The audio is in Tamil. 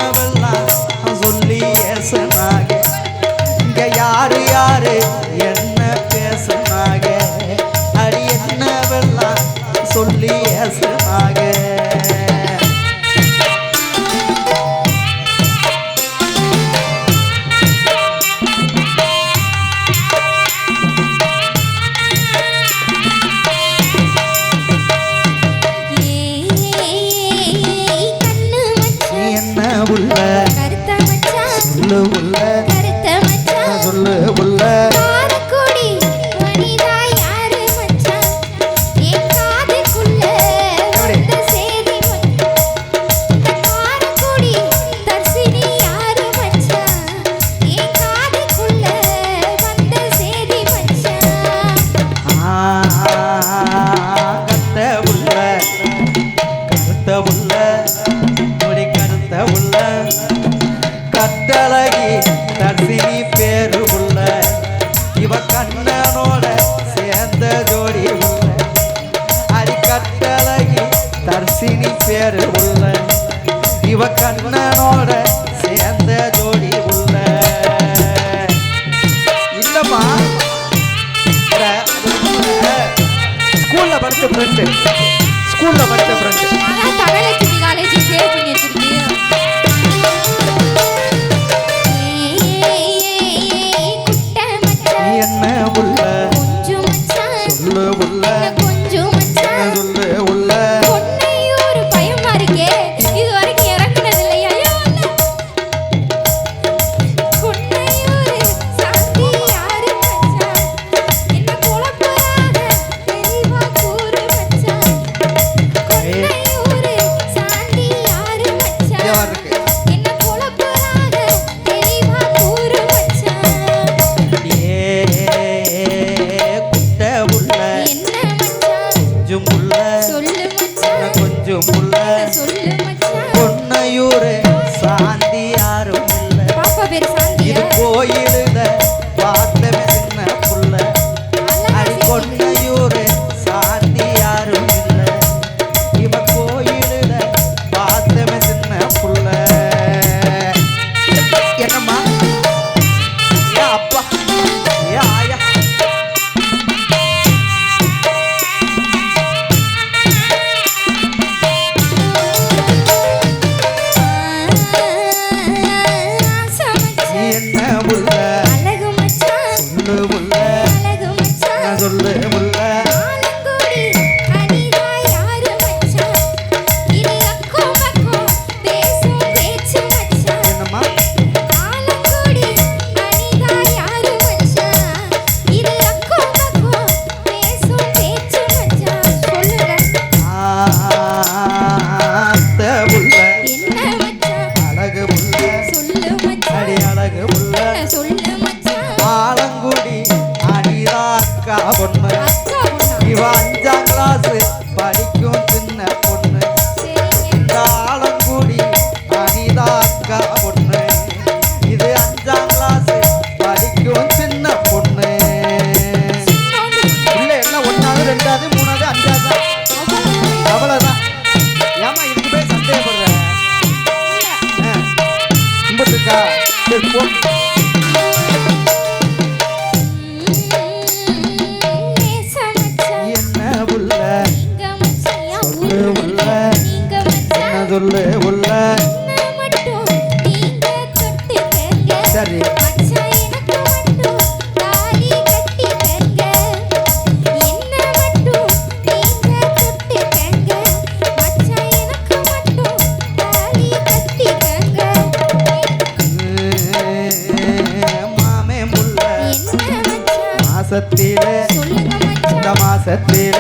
என்னவெல்லாம் சொல்லி ஏசனாக இங்க யாரு யாரு என்ன பேசனாக அடி என்னவெல்லாம் சொல்லி ஏசனாக பேரு உள்ள இவ கண்ணனோட சேர்ந்த ஜோடி உள்ள இல்லம்மா ஸ்கூல்ல படிச்ச ஃப்ரெண்ட் தனலட்சுமி காலேஜ் சேவ் பண்ணி வச்சிருக்கீங்க என்ன உள்ள சொல்லு உள்ள சொல்லு உள்ள பொன்னையூரு சாந்தி யாரும் இல்ல இது கோயிலுத பார்த்தமே சின்ன புள்ள அடி பொன்னையூரு சாந்தி யாரும் இல்ல இவ கோயிலுத பார்த்தமே சின்ன புள்ள என்னம்மா ஏ அப்பா ஏ ஆயா சொல்லு முல்ல என்னம்மா அழகு முல்ல அடி அழகு முல்ல ஆலங்குடி அனிதா பொண்ணு இவ 5ஆம் கிளாஸ் படிக்கும் சின்ன பொண்ணு ஆலங்குடி அனிதா அக்கா பொண்ணு இது 5ஆம் கிளாஸ் படிக்கும் சின்ன பொண்ணு இல்ல எல்லாம் 1வது 2வது 3வது 5வது அவ்வளவுதான் ஏமா இதுக்கு போய் சந்தேகப்படுற கும்பிட்டுருக்கா சரி போ சொல்லு உள்ள சரி மாமே முல்ல மாசத்திலே இந்த மாசத்திலே